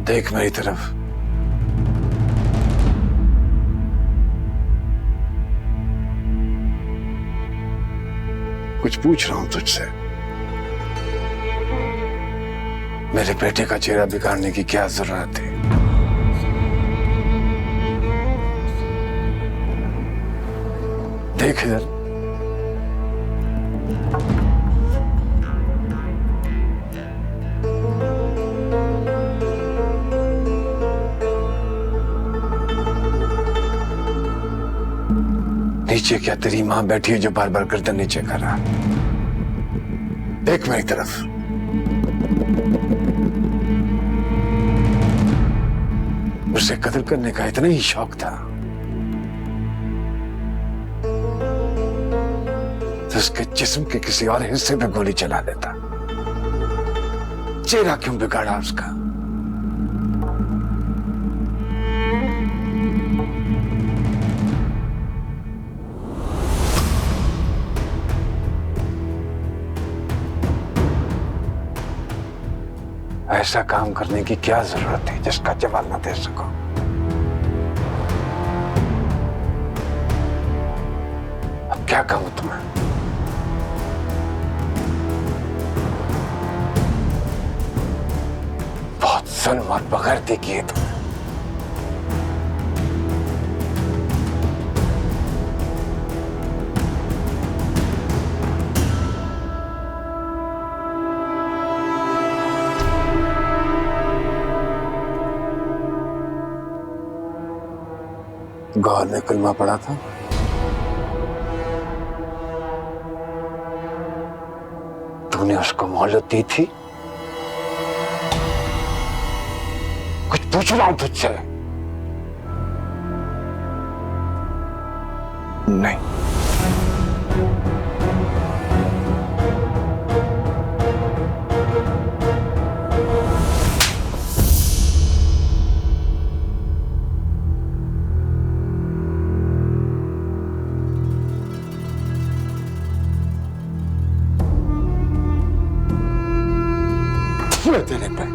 देख मेरी तरफ। कुछ पूछ रहा हूं तुझसे। मेरे बेटे का चेहरा बिगाड़ने की क्या जरूरत थी? देख इधर। नीचे क्या तेरी मां बैठी है जो बार बार गर्दन नीचे कर रहा? देख मेरी तरफ। उसे कत्ल करने का इतना ही शौक था तो उसके जिस्म के किसी और हिस्से में गोली चला देता। चेहरा क्यों बिगाड़ा उसका? ऐसा काम करने की क्या जरूरत है जिसका जवाब न दे सको? अब क्या कहूं तुम्हें? बहुत जुल्म और बगैरती की है तुमने। गौर ने कलमा पढ़ा था। तूने उसको मोहलत दी थी। कुछ पूछ रहा हूं तुझसे। नहीं। तेरे पे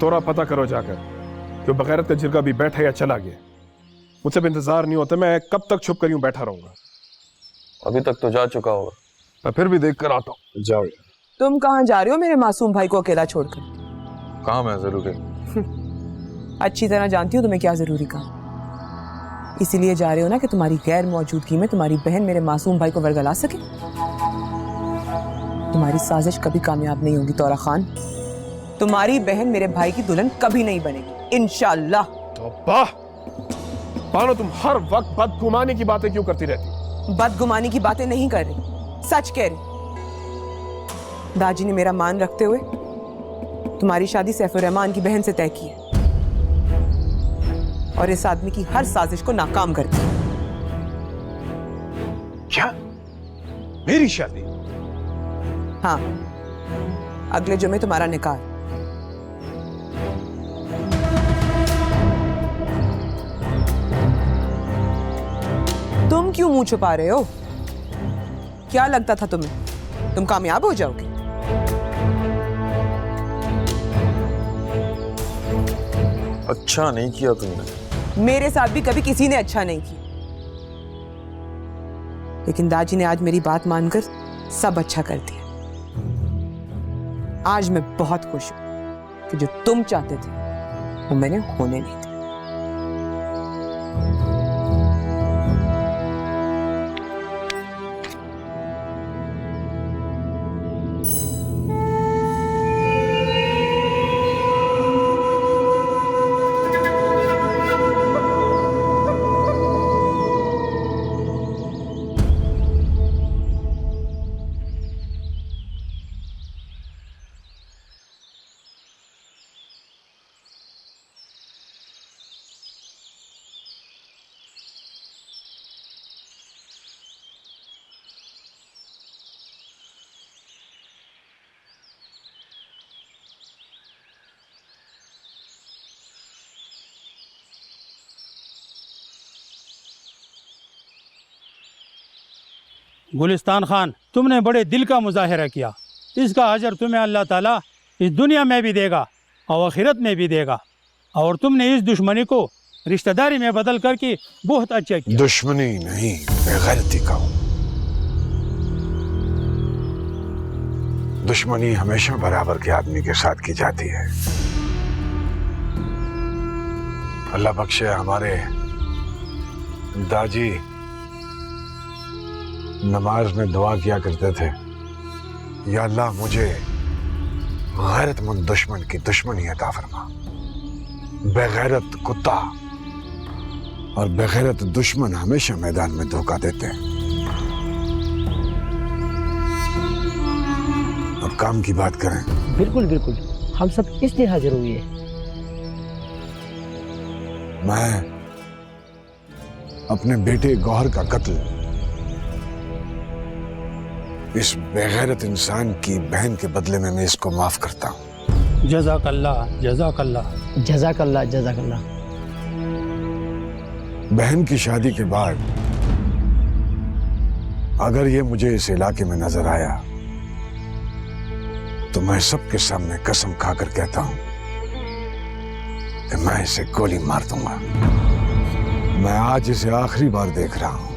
तोरा पता करो जाकर कि बगैरत का जिरगा भी बैठा या चला गया। मुझसे भी इंतजार नहीं होता। मैं कब तक छुप कर यूं बैठा रहूंगा? अभी तक तो जा चुका होगा। मैं फिर भी देख कर आता हूँ। जाओ यार। तुम कहाँ जा रहे हो मेरे मासूम भाई को अकेला छोड़कर? काम है जरूरी। अच्छी तरह जानती हूँ तुम्हें क्या जरूरी काम। इसीलिए जा रहे हो ना कि तुम्हारी गैर मौजूदगी में तुम्हारी बहन मेरे मासूम भाई को वर्गला सके। तुम्हारी साजिश कभी कामयाब नहीं होगी तौरा खान। तुम्हारी बहन मेरे भाई की दुल्हन कभी नहीं बनेगी इंशाअल्लाह। तौबा! बानो, तुम हर वक्त बदगुमानी की बातें क्यों करती रहती? बदगुमानी की बातें नहीं कर रही, सच कह रही। दाजी ने मेरा मान रखते हुए तुम्हारी शादी सैफुर रहमान की बहन से तय की है और इस आदमी की हर साजिश को नाकाम कर दिया। क्या? मेरी शादी? हाँ, अगले जुमे तुम्हारा निकाह। तुम क्यों मुंह छुपा रहे हो? क्या लगता था तुम्हें तुम कामयाब हो जाओगे? अच्छा नहीं किया तुमने। मेरे साथ भी कभी किसी ने अच्छा नहीं किया, लेकिन दाजी ने आज मेरी बात मानकर सब अच्छा कर दिया। आज मैं बहुत खुश हूं कि जो तुम चाहते थे वो मैंने होने नहीं दिया। गुलिस्तान खान, तुमने बड़े दिल का मुजाहिरा किया। इसका अजर तुम्हें अल्लाह ताला इस दुनिया में भी देगा और आखिरत में भी देगा। और तुमने इस दुश्मनी को रिश्तेदारी में बदल करके बहुत अच्छा किया। दुश्मनी नहीं, बेगैरती का हूं। दुश्मनी हमेशा बराबर के आदमी के साथ की जाती है। अल्लाह बख्शे, हमारे दाजी नमाज में दुआ किया करते थे, या अल्लाह मुझे गैरतमंद दुश्मन की दुश्मनी अता फरमा। बेगैरत कुत्ता और बेगैरत दुश्मन हमेशा मैदान में धोखा देते हैं। अब काम की बात करें। बिल्कुल बिल्कुल, हम सब इसलिए हाजिर हुए हैं। मैं अपने बेटे गौहर का कत्ल इस बेगैरत इंसान की बहन के बदले में मैं इसको माफ करता हूं। जज़ाकल्लाह, जज़ाकल्लाह। जज़ाकल्लाह, जज़ाकल्लाह। बहन की शादी के बाद अगर ये मुझे इस इलाके में नजर आया तो मैं सबके सामने कसम खाकर कहता हूं कि मैं इसे गोली मार दूंगा। मैं आज इसे आखिरी बार देख रहा हूं,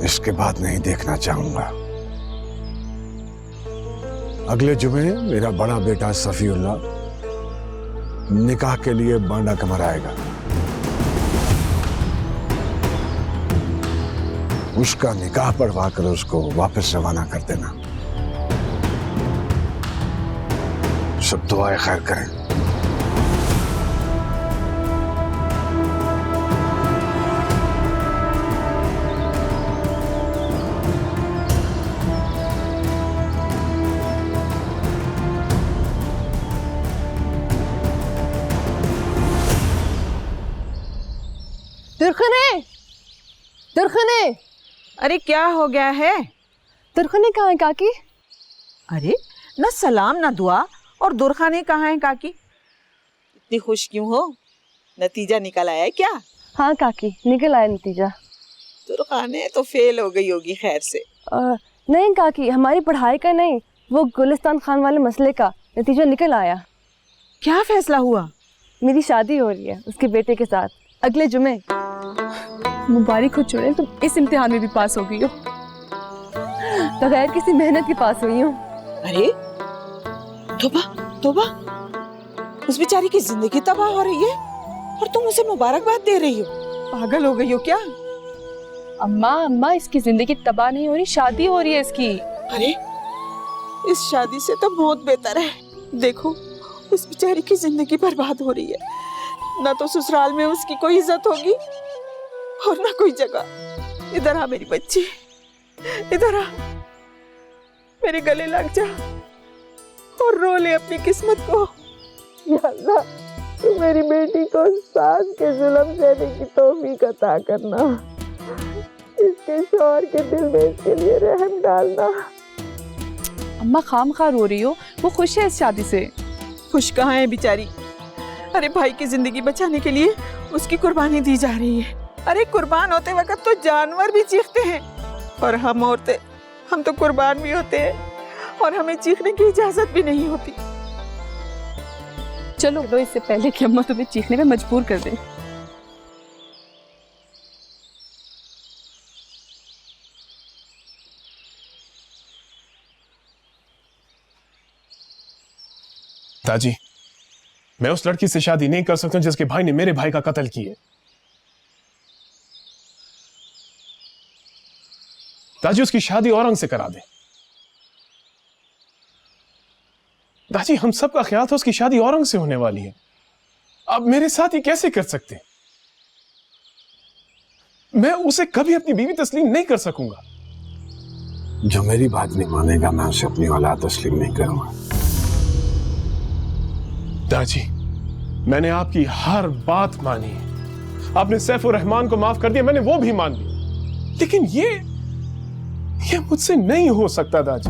इसके बाद नहीं देखना चाहूंगा। अगले जुमे मेरा बड़ा बेटा सफीउल्लाह निकाह के लिए बांडा कमर आएगा। उसका निकाह पढ़वा कर उसको वापस रवाना कर देना। सब दुआएं खैर करें। दुर्खने, दुर्खने, अरे क्या हो गया है? दुर्खने कहाँ है काकी? अरे न सलाम न दुआ, और दुर्खाने कहाँ है काकी? इतनी खुश क्यों हो? नतीजा निकल आया है क्या? हाँ काकी, निकल आया नतीजा। दुर्खाने तो फेल हो गई होगी खैर से। नहीं काकी, हमारी पढ़ाई का नहीं, वो गुलिस्तान खान वाले मसले का नतीजा निकल आया। क्या फैसला हुआ? मेरी शादी हो रही है उसके बेटे के साथ अगले जुमे। मुबारक हो चुने, तुम इस इम्तिहान में भी पास हो गई हो। बगैर किसी मेहनत के पास हुई हूँ। अरे तोबा तोबा, उस बेचारी की जिंदगी तबाह हो रही है और तुम उसे मुबारकबाद दे रही हो। पागल हो गई हो क्या? अम्मा अम्मा, इसकी जिंदगी तबाह नहीं हो रही, शादी हो रही है इसकी। अरे इस शादी से तो मौत बेहतर है। देखो उस बेचारी की जिंदगी बर्बाद हो रही है। ना तो ससुराल में उसकी कोई इज्जत होगी और ना कोई जगह। इधर आ मेरी बच्ची, इधर आ, मेरे गले लग जा और रो ले अपनी किस्मत को। या अल्लाह, तू मेरी बेटी को सास के जुल्म सहने की तौफीक अता करना। इसके शौहर के दिल में इसके लिए रहम डालना। अम्मा खामखा रो रही हो, वो खुश है इस शादी से। खुश कहाँ है बेचारी? अरे भाई की जिंदगी बचाने के लिए उसकी कुर्बानी दी जा रही है। अरे कुर्बान होते वक्त तो जानवर भी चीखते हैं, और हम औरतें, हम तो कुर्बान भी होते हैं और हमें चीखने की इजाजत भी नहीं होती। चलो लो, इससे पहले कि अम्मा तुम्हें चीखने में मजबूर कर दे। दादी, मैं उस लड़की से शादी नहीं कर सकता जिसके भाई ने मेरे भाई का कत्ल किया। दादी, उसकी शादी औरंग से करा दे। दादी, हम सब का ख्याल था उसकी शादी औरंग से होने वाली है। अब मेरे साथ ही कैसे कर सकते? मैं उसे कभी अपनी बीवी तस्लीम नहीं कर सकूंगा। जो मेरी बात नहीं मानेगा मैं उसे अपनी औलाद तस्लीम नहीं करूंगा। दादी, मैंने आपकी हर बात मानी। आपने सैफुर रहमान को माफ कर दिया, मैंने वो भी मान लिया, लेकिन ये मुझसे नहीं हो सकता दादी।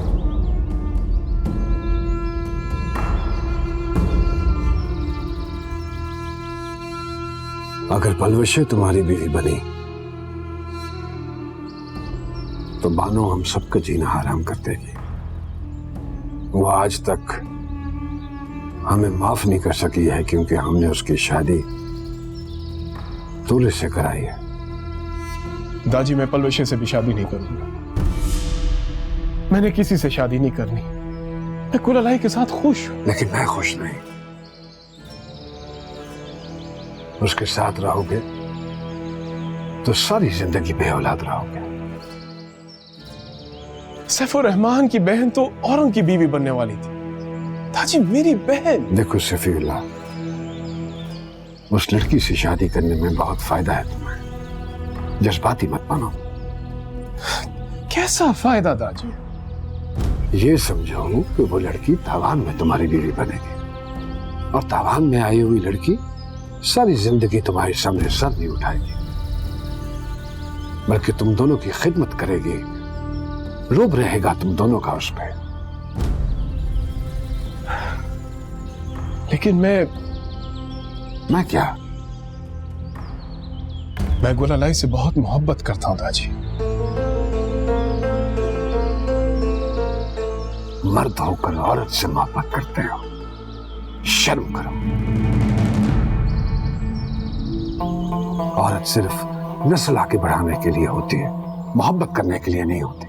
अगर पलवशे तुम्हारी बीवी बनी तो बानो हम सबका जीना हराम कर देगी। वो आज तक हमें माफ नहीं कर सकी है क्योंकि हमने उसकी शादी दूल्हे से कराई है। दाजी मैं पलवशे से भी शादी नहीं करूंगा। मैंने किसी से शादी नहीं करनी। मैं कुलालाई के साथ खुश हूं। लेकिन मैं खुश नहीं। उसके साथ रहोगे तो सारी जिंदगी बेऔलाद रहोगे। सैफुर रहमान की बहन तो औरंग की बीवी बनने वाली थी। दाजी मेरी बहन। देखो सफीउल्लाह, उस लड़की से शादी करने में बहुत फायदा है तुम्हें। जज्बाती मत बनो। कैसा फायदा दाजी? ये समझो कि वो लड़की तावान में तुम्हारी बीवी बनेगी और तावान में आई हुई लड़की सारी जिंदगी तुम्हारे सामने सर नहीं उठाएगी, बल्कि तुम दोनों की खिदमत करेगी। रूब रहेगा तुम दोनों का उस पर। लेकिन मैं क्या? मैं गुलालाई से बहुत मोहब्बत करता हूं दाजी। मर्द होकर औरत से मोहब्बत करते हो, शर्म करो। औरत सिर्फ नस्ल आगे बढ़ाने के लिए होती है, मोहब्बत करने के लिए नहीं होती।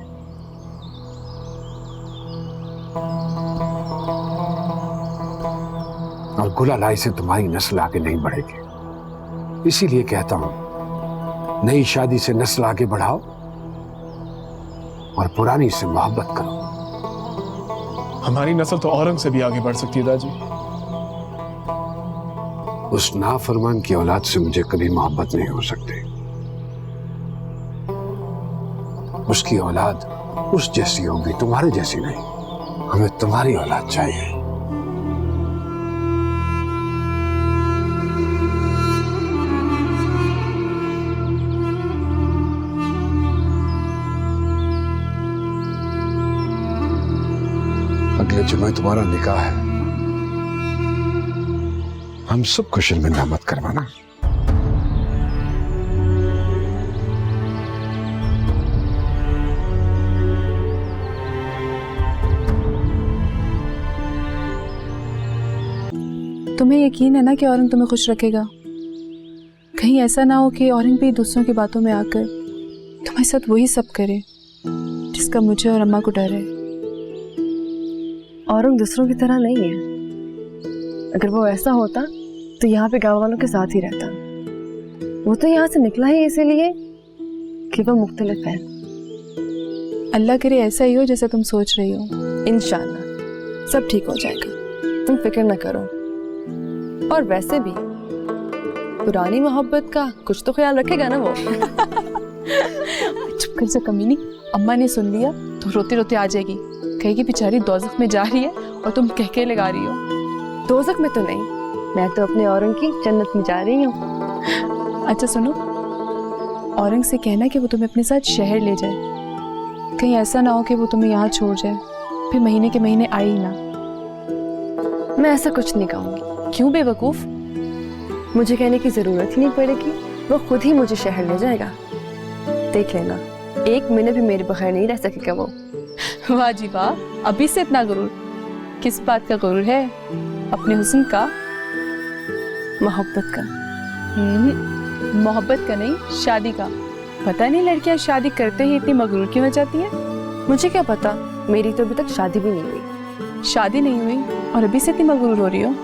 और गुलालाई से तुम्हारी नस्ल आगे नहीं बढ़ेगी। इसीलिए कहता हूं, नई शादी से नस्ल आगे बढ़ाओ और पुरानी से मोहब्बत करो। हमारी नस्ल तो औरंग से भी आगे बढ़ सकती है दाजी। उस नाफरमान की औलाद से मुझे कभी मोहब्बत नहीं हो सकती। उसकी औलाद उस जैसी होगी, तुम्हारे जैसी नहीं। हमें तुम्हारी औलाद चाहिए। अगले जुमे तुम्हारा निकाह है। हम सबको शर्मिंदा मत करवाना। तुम्हें यकीन है ना कि औरंग तुम्हें खुश रखेगा? कहीं ऐसा ना हो कि औरंग भी दूसरों की बातों में आकर तुम्हारे साथ वही सब करे जिसका मुझे और अम्मा को डर है। औरंग दूसरों की तरह नहीं है। अगर वो ऐसा होता तो यहाँ पे गाँव वालों के साथ ही रहता। वो तो यहाँ से निकला ही इसीलिए कि वो मुख्तलिफ है। अल्लाह करे ऐसा ही हो जैसा तुम सोच रही हो। इंशाल्लाह सब ठीक हो जाएगा, तुम फिक्र ना करो। और वैसे भी पुरानी मोहब्बत का कुछ तो ख्याल रखेगा ना वो। चुप कर जा कमीनी। अम्मा ने सुन लिया तो रोते रोते आ जाएगी, कहेगी बेचारी दोज़ख में जा रही है और तुम कह के लगा रही हो। दोज़ख में तो नहीं, मैं तो अपने औरंग की जन्नत में जा रही हूँ। अच्छा सुनो, औरंग से कहना कि वो तुम्हें अपने साथ शहर ले जाए। कहीं ऐसा ना हो कि वो तुम्हें यहाँ छोड़ जाए, फिर महीने के महीने आई ही ना। मैं ऐसा कुछ नहीं कहूँगी। क्यों बेवकूफ? मुझे कहने की जरूरत ही नहीं पड़ेगी, वो खुद ही मुझे शहर ले जाएगा। देख लेना, एक मिनट भी मेरे बगैर नहीं रह सकेगा वो। वाह जी वाह, अभी से इतना गुरूर? किस बात का गुरूर है? अपने हुस्न का? मोहब्बत का। मोहब्बत का नहीं, शादी का। पता नहीं लड़कियां शादी करते ही इतनी मगरूर क्यों हो जाती है। मुझे क्या पता, मेरी तो अभी तक शादी भी नहीं हुई। शादी नहीं हुई और अभी से इतनी मगरूर हो रही हो?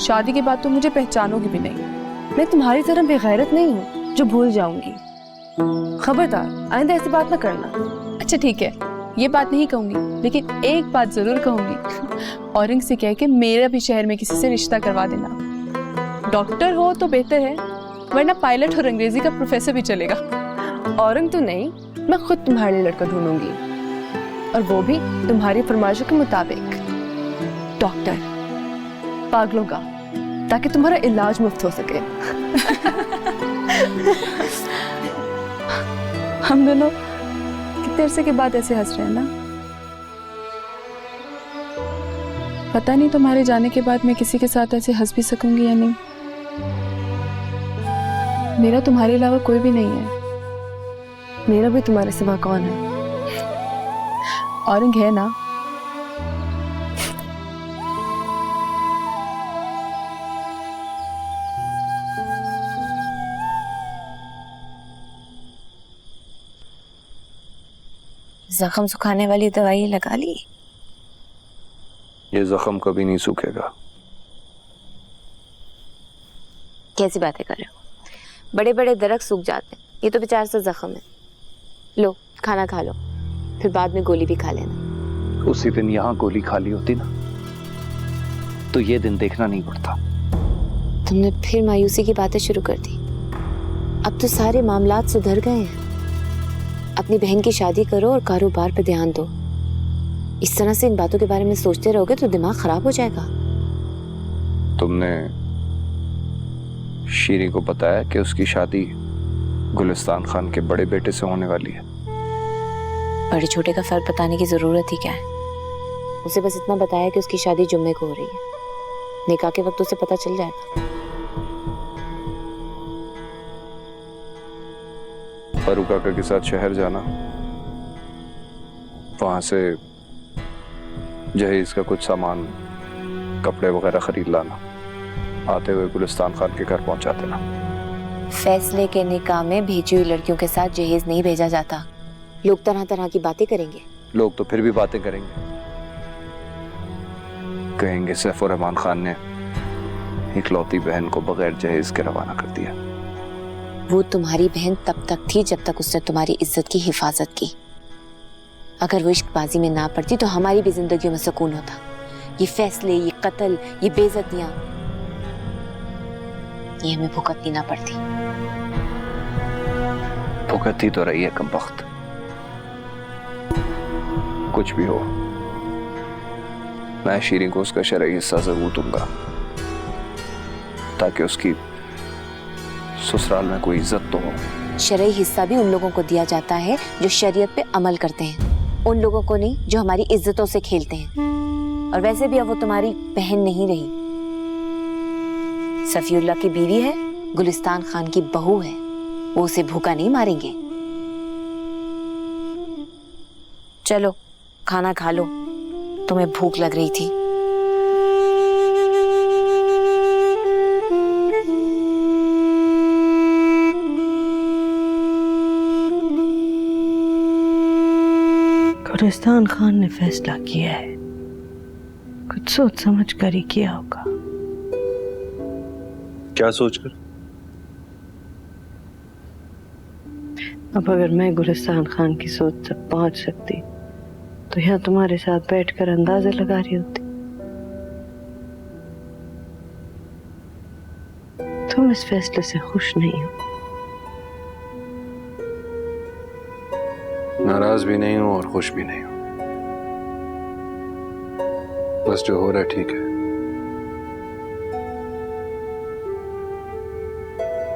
शादी के बाद तो मुझे पहचानोगी भी नहीं। मैं तुम्हारी तरह बेगैरत नहीं हूँ जो भूल जाऊंगी। खबरदार आइंदा ऐसी बात ना करना। अच्छा ठीक है, ये बात नहीं कहूंगी, लेकिन एक बात जरूर कहूंगी। औरंग से कह के मेरा भी शहर में किसी से रिश्ता करवा देना। डॉक्टर हो तो बेहतर है, वरना पायलट और अंग्रेजी का प्रोफेसर भी चलेगा। औरंग तो नहीं, मैं खुद तुम्हारे लिए लड़का ढूंढूंगी, और वो भी तुम्हारी फरमाइशों के मुताबिक। डॉक्टर पागलों का, ताकि तुम्हारा इलाज मुफ्त हो सके। हम दोनों कितने अरसे के बाद ऐसे हंस रहे हैं ना। पता नहीं तुम्हारे जाने के बाद मैं किसी के साथ ऐसे हंस भी सकूंगी या नहीं। मेरा तुम्हारे अलावा कोई भी नहीं है। मेरा भी तुम्हारे सिवा कौन है? औरंग है ना? जख्म सुखाने वाली दवाई लगा ली? ये जख्म कभी नहीं सूखेगा। कैसी बातें कर रहे हो? बड़े बड़े दरख्त सूख जाते हैं, ये तो बेचारा सा जख्म है। लो खाना खा लो, फिर बाद में गोली भी खा लेना। उसी दिन यहाँ गोली खाली होती ना तो ये दिन देखना नहीं पड़ता। तुमने फिर मायूसी की बातें शुरू कर दी। अब तो सारे मामलात सुधर गए हैं। अपनी बहन की शादी करो और कारोबार पे ध्यान दो। इस तरह से इन बातों के बारे में सोचते रहोगे तो दिमाग खराब हो जाएगा। तुमने शीरी को बताया कि उसकी शादी गुलिस्तान खान के बड़े बेटे से होने वाली है? बड़े छोटे का फर्क बताने की जरूरत ही क्या है? उसे बस इतना बताया कि उसकी शादी जुम्मे को हो रही है। निकाह के वक्त उसे पता चल जाएगा। फरू काका के साथ शहर जाना, वहां से जहेज का कुछ सामान, कपड़े वगैरह खरीद लाना, आते हुए गुलिस्तान खान के घर पहुंचा देना। फैसले के निकाह में भेजी हुई लड़कियों के साथ जहेज नहीं भेजा जाता। लोग तरह तरह की बातें करेंगे। लोग तो फिर भी बातें करेंगे, कहेंगे सैफुर रहमान खान ने इकलौती बहन को बगैर जहेज के रवाना कर दिया। वो तुम्हारी बहन तब तक थी जब तक उसने तुम्हारी इज्जत की हिफाजत की। अगर वो इश्कबाजी में ना पड़ती तो हमारी भी जिंदगियों में सुकून होता। ये फैसले, ये कत्ल, ये बेइज्जतियां, ये हमें भुगतनी ना पड़ती। भुगतती तो रही है कमबख्त। कुछ भी हो, मैं शीरी को उसका शरई हिस्सा जरूर दूंगा ताकि उसकी ससुराल में कोई इज्जत तो हो। शरई हिस्सा भी उन लोगों को दिया जाता है जो शरीयत पे अमल करते हैं, उन लोगों को नहीं जो हमारी इज्जतों से खेलते हैं। और वैसे भी अब वो तुम्हारी बहन नहीं रही, सफीउल्लाह की बीवी है, गुलिस्तान खान की बहू है। वो उसे भूखा नहीं मारेंगे। चलो खाना खा लो, तुम्हें भूख लग रही थी। गुलिस्तान खान ने फैसला किया है, कुछ सोच समझ कर ही किया होगा। क्या सोचकर? अब अगर मैं गुलिस्तान खान की सोच तक पहुंच सकती तो यहाँ तुम्हारे साथ बैठकर अंदाजा लगा रही होती। तुम इस फैसले से खुश नहीं हो। नाराज भी नहीं हूं और खुश भी नहीं हूं। बस जो हो रहा है ठीक है।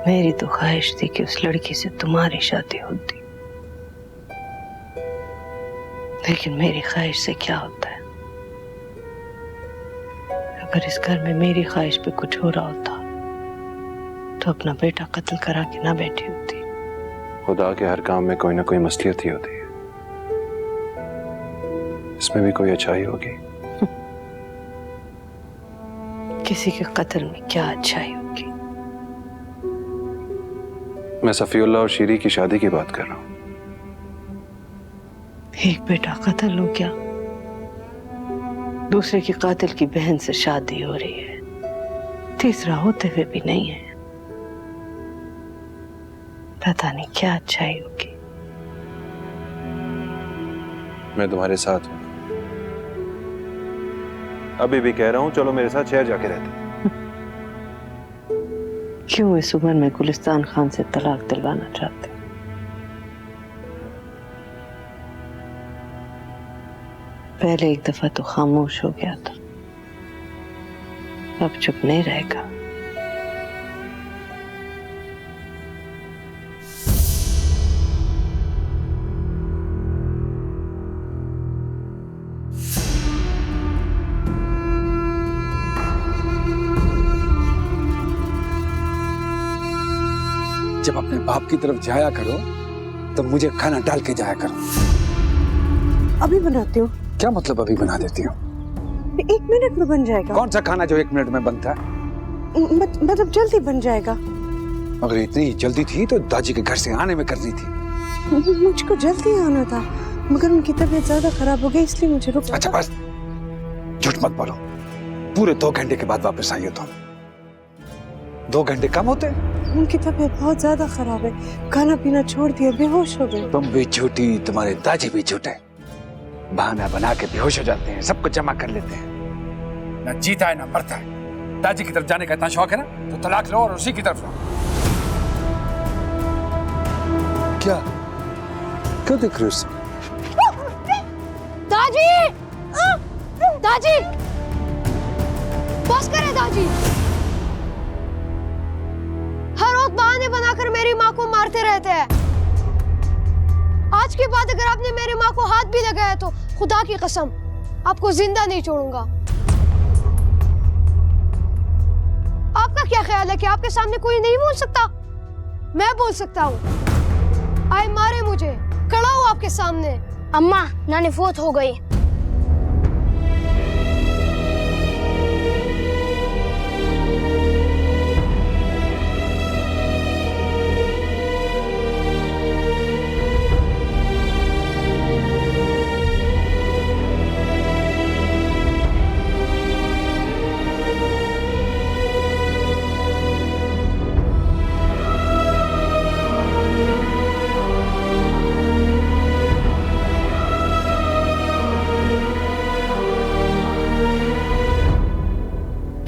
मेरी तो ख्वाहिश थी कि उस लड़की से तुम्हारी शादी होती, लेकिन मेरी ख्वाहिश से क्या होता है? अगर इस घर में मेरी ख्वाहिश पे कुछ हो रहा होता तो अपना बेटा कत्ल करा के ना बैठी होती। खुदा के हर काम में कोई ना कोई मसलियत ही होती है, इसमें भी कोई अच्छाई होगी। किसी के कत्ल में क्या अच्छाई होगी? मैं सफीउल्लाह और शीरी की शादी की बात कर रहा हूं। एक बेटा कत्ल हो गया, दूसरे की कातिल की बहन से शादी हो रही है, तीसरा होते हुए भी नहीं है। पता नहीं क्या अच्छाई होगी। मैं तुम्हारे साथ हूं, अभी भी कह रहा हूं, चलो मेरे साथ शहर जाके रहते। क्यों इस उम्र में गुलिस्तान खान से तलाक दिलवाना चाहते? पहले एक दफा तो खामोश हो गया था, अब चुप नहीं रहेगा। जब अपने बाप की तरफ जाया करो तो मुझे खाना डाल के जाया करो। अभी बनाती हूँ। क्या मतलब अभी बना देती हूँ? 1 मिनट में बन जाएगा। कौन सा खाना जो 1 मिनट में बनता है? मतलब जल्दी बन जाएगा। अगर इतनी जल्दी थी तो दादी के घर से आने में करनी थी। मुझको जल्दी आना था, मगर उनकी तबीयत ज्यादा खराब हो गई, इसलिए मुझे रुकना। अच्छा बस झूठ मत बोलो, पूरे 2 घंटे के बाद वापस आई हो तुम। 2 घंटे कम होते? उनकी तबीयत बहुत ज्यादा खराब है, खाना पीना छोड़ दिया, बेहोश हो गए। तुम भी झूठी, तुम्हारे दादी भी झूठे। बहाना बना के बेहोश हो जाते हैं, सब कुछ जमा कर लेते हैं। ना जीता है ना मरता है। दादी की तरफ जाने का इतना शौक है ना, तो तलाक लो और उसी की तरफ लो। क्या क्यों देख रहे हो? दादी, दादी, बस करे दादी। हर रोज बहाने बनाकर मेरी माँ को मारते रहते हैं। आज के बाद अगर आपने मेरी माँ को हाथ भी लगाया तो खुदा की कसम आपको जिंदा नहीं छोड़ूंगा। आपका क्या ख्याल है कि आपके सामने कोई नहीं बोल सकता? मैं बोल सकता हूँ। आए मारे मुझे, खड़ा हूँ आपके सामने। अम्मा, नानी फोत हो गई।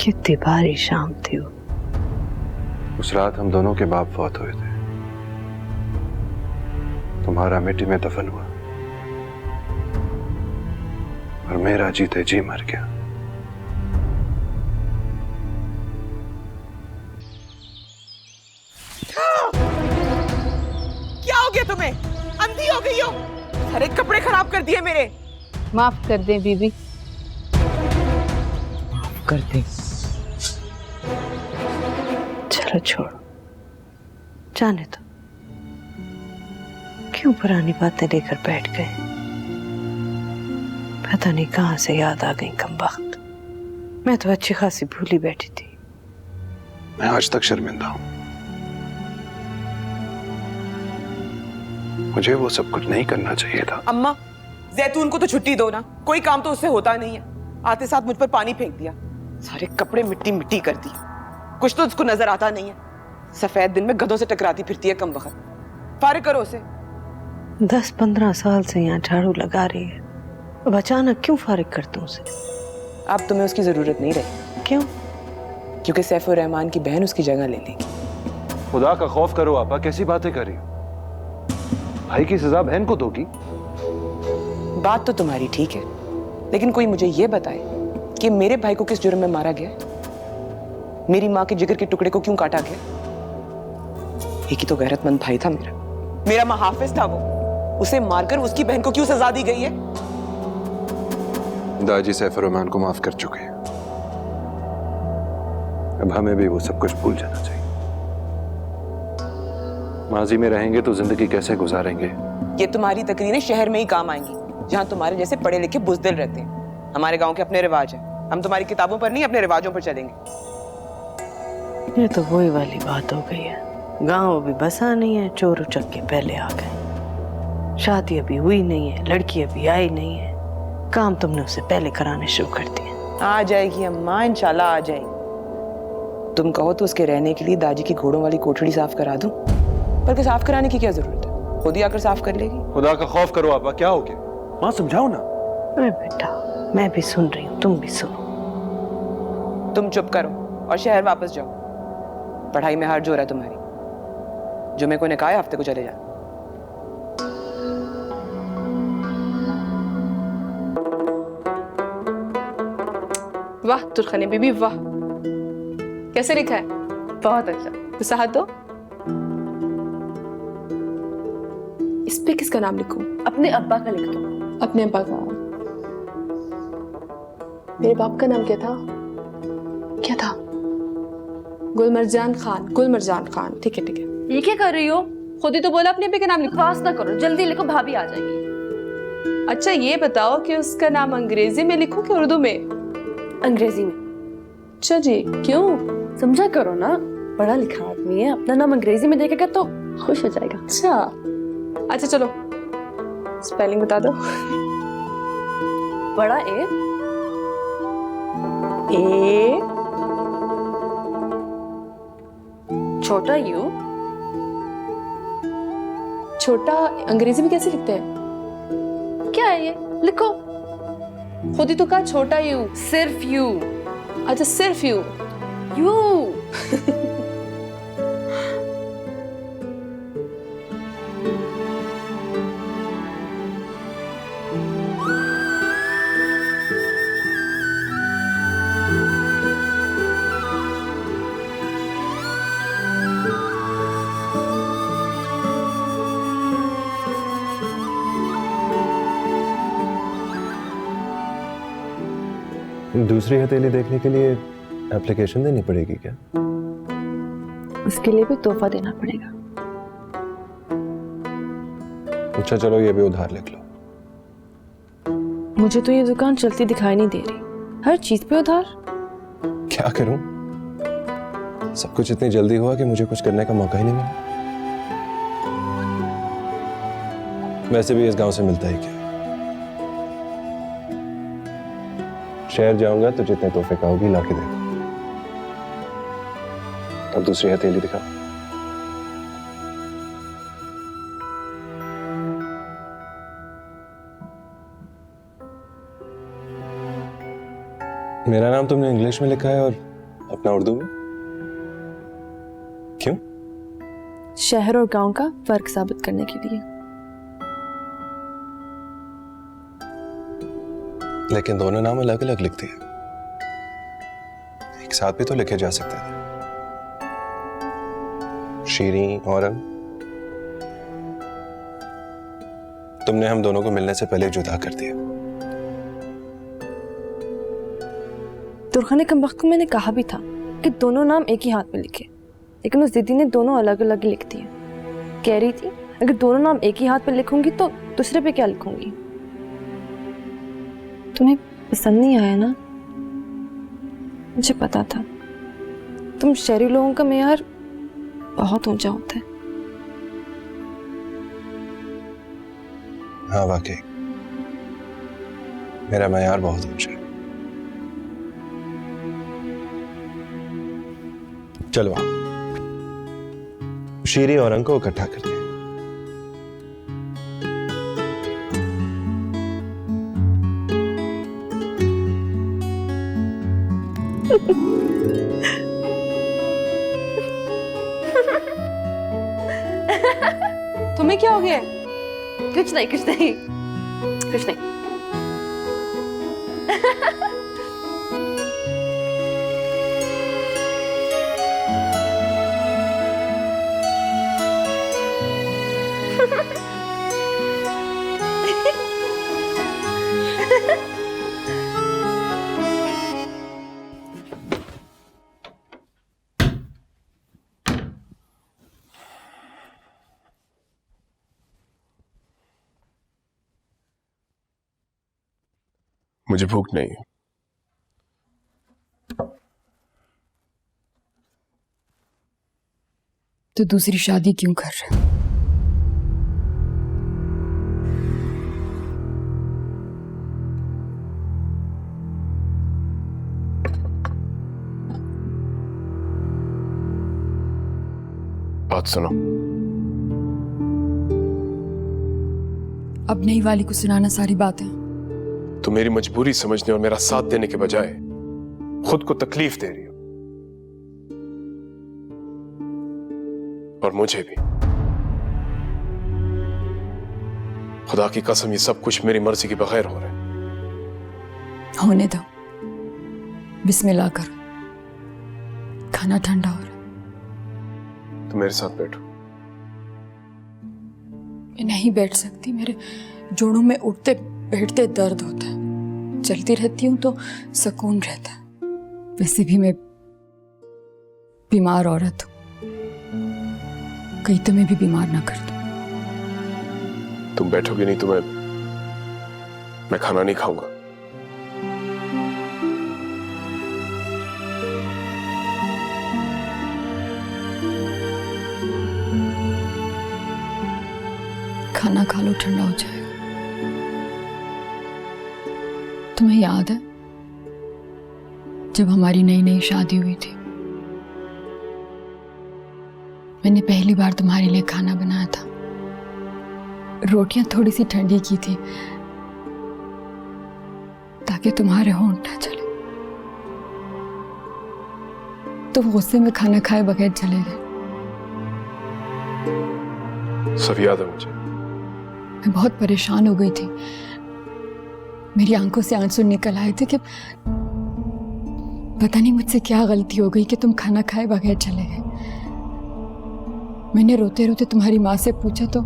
कितनी भारी शाम थी वो। उस रात हम दोनों के बाप फौत हुए थे। तुम्हारा मिट्टी में दफन हुआ और मेरा जीते जी मर गया। क्या हो गया तुम्हें? अंधी हो गई हो? सारे कपड़े खराब कर दिए मेरे। माफ कर दे बीबी। माफ कर दे। चलो छोड़ो, जाने दो। क्यों पुरानी बातें लेकर बैठ गए? पता नहीं कहां से याद आ गई कमबख्त। मैं तो अच्छी खासी भूली बैठी थी। मैं आज तक शर्मिंदा हूं। मुझे वो सब कुछ नहीं करना चाहिए था। अम्मा, जैतून को तो छुट्टी दो ना, कोई काम तो उससे होता नहीं है। आते साथ मुझ पर पानी फेंक दिया, सारे कपड़े मिट्टी मिट्टी कर दिए। कुछ तो उसको नजर आता नहीं है। सफेद दिन में गधों से टकराती फिरती है कमबख्त। फारिग करो उसे। 10-15 साल से यहाँ झाड़ू लगा रही है, अब अचानक क्यों फारिग कर दूं उसे? अब तुम्हें उसकी जरूरत नहीं रही। क्यों? क्योंकि सैफुर रहमान की बहन उसकी जगह ले लेगी। खुदा का खौफ करो आपा, कैसी बातें कर रही हो? भाई की सजा बहन को दोगी? बात तो तुम्हारी ठीक है, लेकिन कोई मुझे ये बताए कि मेरे भाई को किस जुर्म में मारा गया? मेरी माँ के जिगर के टुकड़े को क्यों काटा गया? एक ही तो गैरतमंद भाई था मेरा महाफिज था वो। उसे मारकर उसकी बहन को क्यों सजा दी गई है? दादी सैफुर रहमान को माफ कर चुके हैं। अब हमें भी वो सब कुछ भूल जाना चाहिए। माजी में रहेंगे तो जिंदगी कैसे गुजारेंगे? ये तुम्हारी तकरीरें शहर में ही काम आएंगी, जहाँ तुम्हारे जैसे पढ़े लिखे बुज़दिल रहते हैं। हमारे गांव के अपने रिवाज हैं। हम तुम्हारी किताबों पर नहीं, अपने रिवाजों पर चलेंगे। ये तो वही वाली बात हो गई है। गांव अभी बसा नहीं है, चोर उचक के पहले आ गए। शादी अभी हुई नहीं है, लड़की अभी आई नहीं है, काम तुमने उससे पहले कराने शुरू कर दिए। आ जाएगी अम्मा, इंशाल्लाह आ जाएगी। तुम कहो तो उसके रहने के लिए दादी की घोड़ों वाली कोठड़ी साफ करा दूं, बल्कि साफ कराने की क्या जरूरत है, खुद ही आकर साफ कर लेगी। खुदा का खौफ करो आपा, क्या हो गया? मां समझाओ ना। अरे बेटा, मैं भी सुन रही हूँ, तुम भी सुनो। तुम चुप करो और शहर वापस जाओ। पढ़ाई में हार जोर है तुम्हारी। जुमे को ने कहा है हफ्ते को चले जा। वाह तुरखनी बीबी वाह, कैसे लिखा है? बहुत अच्छा। तो साथ दो। इस पे किसका नाम लिखूं? अपने अब्बा का लिख दो। अपने अब्बा का। मेरे बाप का नाम क्या था? क्या था? गुलमर्जान खान। गुलमर्जान खान, ठीक है ठीक है। ये क्या कर रही हो? खुद ही तो बोला अपने अब्बे का नाम लिखो। बकवास ना करो, जल्दी लिखो, भाभी आ जाएगी। अच्छा ये बताओ कि उसका नाम अंग्रेजी में लिखूं कि उर्दू में? अंग्रेजी में। अच्छा जी, क्यों? समझा करो ना, पढ़ा लिखा आदमी है, अपना नाम अंग्रेजी में देखेगा तो खुश हो जाएगा। अच्छा चलो स्पेलिंग बता दो। बड़ा ए, छोटा यू। छोटा अंग्रेजी में कैसे लिखते हैं? क्या है ये? लिखो। खुद ही तो कहा छोटा यू। सिर्फ यू। अच्छा सिर्फ यू। यू। दूसरी हथेली देखने के लिए एप्लीकेशन देनी पड़ेगी क्या? उसके लिए भी तोहफा देना पड़ेगा। अच्छा चलो ये भी उधार लिख लो। मुझे तो ये दुकान चलती दिखाई नहीं दे रही, हर चीज पे उधार। क्या करूं? सब कुछ इतनी जल्दी हुआ कि मुझे कुछ करने का मौका ही नहीं मिला। वैसे भी इस गांव से मिलता ही क्या? शहर जाऊंगा तो जितने तोहफे कहोगी लाके देगा। अब दूसरी हथेली दिखा। मेरा नाम तुमने इंग्लिश में लिखा है और अपना उर्दू में, क्यों? शहर और गांव का फर्क साबित करने के लिए। लेकिन दोनों नाम अलग अलग लिखते हैं, एक साथ भी तो लिखे जा सकते थे। शीरी औरंग, तुमने हम दोनों को मिलने से पहले जुदा कर दिया। तुरखाने कम वक्त को मैंने कहा भी था कि दोनों नाम एक ही हाथ में लिखे, लेकिन उस दीदी ने दोनों अलग अलग ही लिख दिए। कह रही थी अगर दोनों नाम एक ही हाथ पे लिखूंगी तो दूसरे पे क्या लिखूंगी? तुम्हें पसंद नहीं आया ना? मुझे पता था, तुम शहरी लोगों का मेयार बहुत ऊंचा होता है। हाँ वाकई मेरा मेयार बहुत ऊंचा है। चलो आओ, शीरी और अंक को इकट्ठा करते हैं। तुम्हें क्या हो गया? कुछ नहीं कुछ नहीं कुछ नहीं। मुझे भूख नहीं है। तो दूसरी शादी क्यों कर रहे हो? बात सुनो। अब नई वाली को सुनाना सारी बातें। तो मेरी मजबूरी समझने और मेरा साथ देने के बजाय खुद को तकलीफ दे रही हो, और मुझे भी। खुदा की कसम ये सब कुछ मेरी मर्जी के बगैर हो रहा है। होने दो, बिस्मिल्लाह करो, खाना ठंडा हो रहा है। तो मेरे साथ बैठो। मैं नहीं बैठ सकती, मेरे जोड़ों में उठते बैठते दर्द होता है। चलती रहती हूँ तो सुकून रहता है। वैसे भी मैं बीमार औरत हूँ, कहीं तुम्हें भी बीमार ना कर दूं। तुम बैठोगे नहीं तो मैं मैं खाना नहीं खाऊंगा। खाना खा लो, ठंडा हो जाएगा। तुम्हें याद है जब हमारी नई नई शादी हुई थी, मैंने पहली बार तुम्हारे लिए खाना बनाया था। रोटियां थोड़ी सी ठंडी की थी ताकि तुम्हारे होंठ ना चले। तुम गुस्से में खाना खाए बगैर चले गए। सब याद है मुझे। मैं बहुत परेशान हो गई थी। मेरी आंखों से आंसू निकल आए थे कि पता नहीं मुझसे क्या गलती हो गई कि तुम खाना खाए बगैर चले गए। मैंने रोते रोते तुम्हारी माँ से पूछा तो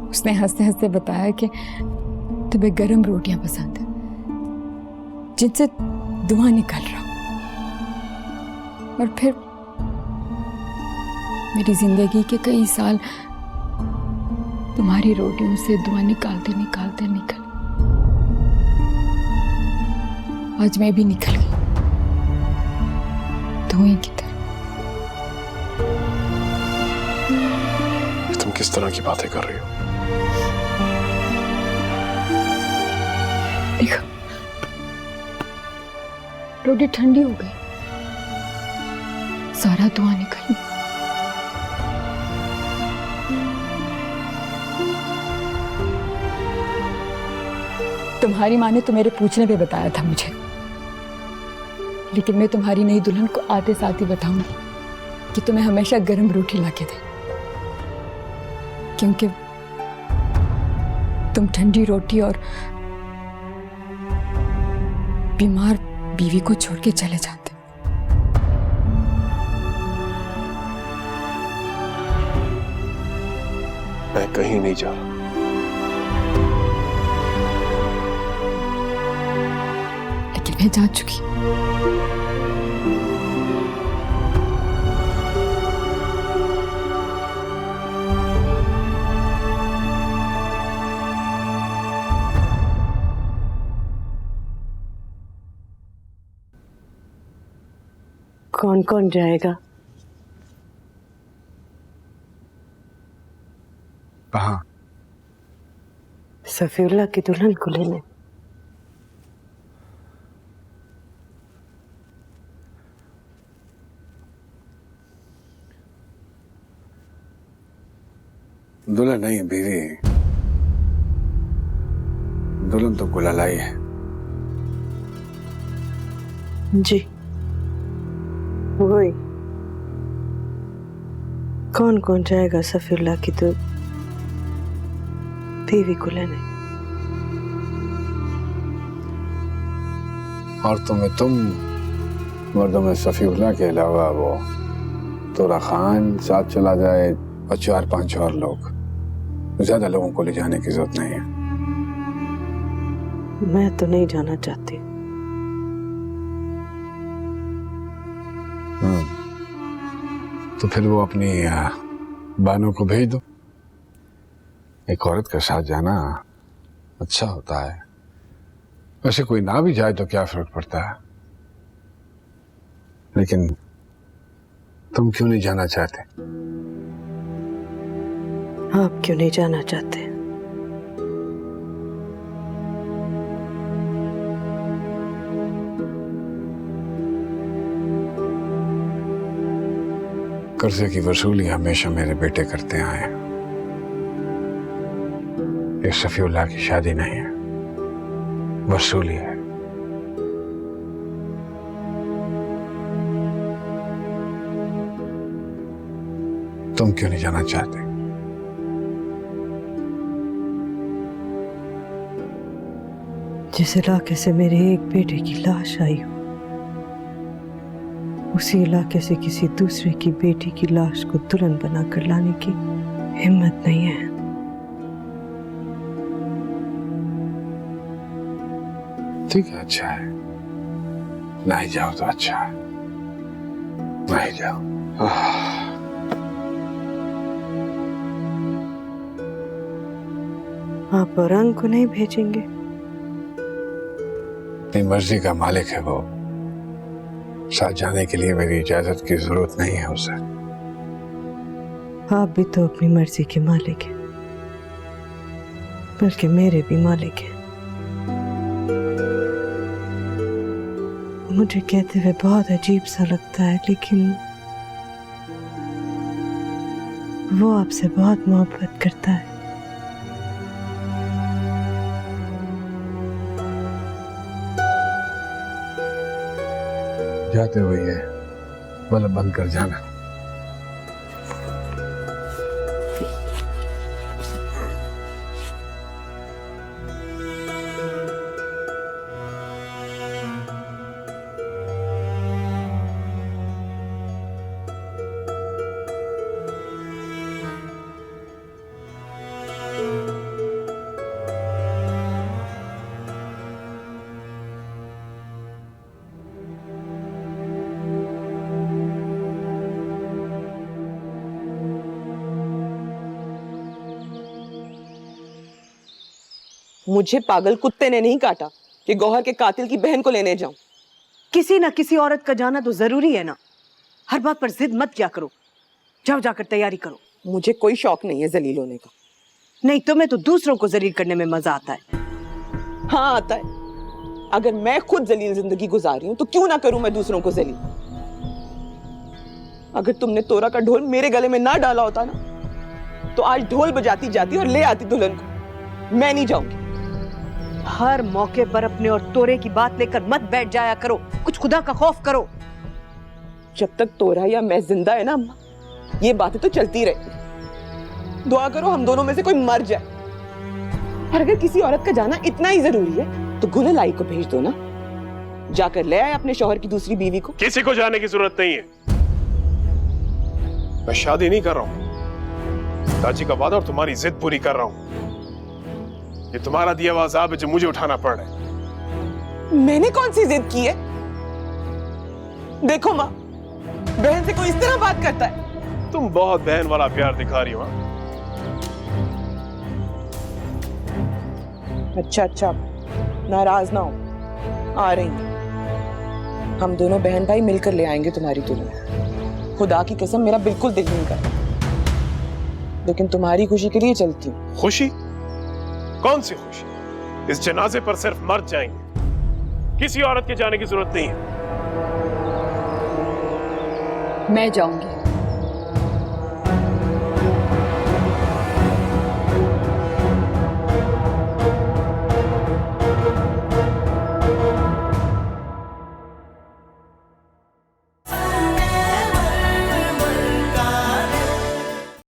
उसने हंसते हंसते बताया कि तुम्हें गरम रोटियां पसंद है जिनसे धुआं निकल रहा। और फिर मेरी जिंदगी के कई साल तुम्हारी रोटियों से धुआं निकालते निकालते निकल, आज मैं भी निकल गई धुएं की तरह। तुम किस तरह की बातें कर रही हो? देखो, रोटी ठंडी हो गई, सारा धुआं निकल गया। तुम्हारी माँ ने तो मेरे पूछने पे बताया था मुझे, लेकिन मैं तुम्हारी नई दुल्हन को आते साथ ही बताऊंगी कि तुम्हें हमेशा गर्म रोटी लाके दे, क्योंकि तुम ठंडी रोटी और बीमार बीवी को छोड़ के चले जाते। मैं कहीं नहीं जा रहा। लेकिन मैं जा चुकी। कौन कौन जाएगा? कहाँ? सफीउल्लाह की दुल्हन को लेने। दुल्हन नहीं बीवी, दुल्हन तो गुलालाई है। जी वही। कौन कौन जाएगा सफीउल्लाह की तो बीवी को लेने? और तुम्हें तुम मर्दों में सफीउल्लाह के अलावा वो तोरा खान साथ चला जाए और 4-5 और लोग, ज्यादा लोगों को ले जाने की जरूरत नहीं है। मैं तो नहीं जाना चाहती। तो फिर वो अपनी बानों को भेज दो। एक औरत के साथ जाना अच्छा होता है। वैसे कोई ना भी जाए तो क्या फर्क पड़ता है, लेकिन तुम क्यों नहीं जाना चाहते? आप क्यों नहीं जाना चाहते? कर्जे की वसूली हमेशा मेरे बेटे करते आए हैं। ये सफीउल्लाह की शादी नहीं है, वसूली है। तुम क्यों नहीं जाना चाहते? जिस इलाके से मेरे एक बेटे की लाश आई हो, उसी इलाके से किसी दूसरे की बेटी की लाश को दुल्हन बनाकर लाने की हिम्मत नहीं है। ठीक है, अच्छा है, नहीं जाओ तो अच्छा है, नहीं जाओ। आप औरंग को नहीं भेजेंगे? अपनी मर्जी का मालिक है वो। साथ जाने के लिए मेरी इजाजत की जरूरत नहीं है उसे। आप भी तो अपनी मर्जी के मालिक हैं, बल्कि मेरे भी मालिक हैं। मुझे कहते हुए बहुत अजीब सा लगता है, लेकिन वो आपसे बहुत मोहब्बत करता है। जाते हुए ये बल्ब बंद कर जाना। मुझे पागल कुत्ते ने नहीं काटा कि गौहर के कातिल की बहन को लेने जाऊं। किसी ना किसी औरत का जाना तो जरूरी है ना। हर बात पर जिद मत किया करो। जाओ जाकर तैयारी करो। मुझे कोई शौक नहीं है जलील होने का। नहीं, तुम्हें तो दूसरों को जलील करने में मजा आता है। हाँ आता है। अगर मैं खुद जलील जिंदगी गुजार रही हूं तो क्यों ना करूं मैं दूसरों को जलील। अगर तुमने तोरा का ढोल मेरे गले में ना डाला होता ना तो आज ढोल बजाती जाती और ले आती दुल्हन को। मैं नहीं जाऊंगी। हर मौके पर अपने और तोरे की बात लेकर मत बैठ जाया करो। कुछ खुदा का खौफ करो। जब तक तोरा या मैं जिंदा है ना अम्मा, ये बातें तो चलती रहेंगी। दुआ करो हम दोनों में से कोई मर जाए। और अगर किसी औरत का जाना इतना ही जरूरी है तो गुललाई को भेज दो ना। जाकर ले आए अपने शौहर की दूसरी बीवी को। किसी को जाने की जरूरत नहीं है। मैं शादी नहीं कर रहा हूं। दादी का वादा और तुम्हारी जिद पूरी कर रहा हूं। ये तुम्हारा दिया हुआ अज़ाब है जो मुझे उठाना पड़ रहा है। मैंने कौन सी जिद की है? देखो माँ, बहन से कोई इस तरह बात करता है। तुम बहुत बहन वाला प्यार दिखा रही हो। अच्छा, नाराज ना हो। आ रही हूं। हम दोनों बहन भाई मिलकर ले आएंगे तुम्हारी दुल्हन। खुदा की कसम मेरा बिल्कुल दिल नहीं कर, लेकिन तुम्हारी खुशी के लिए चलती हूँ। खुशी? कौन सी खुशी? इस जनाजे पर सिर्फ मर्द जाएंगे। किसी औरत के जाने की जरूरत नहीं है। मैं जाऊंगी।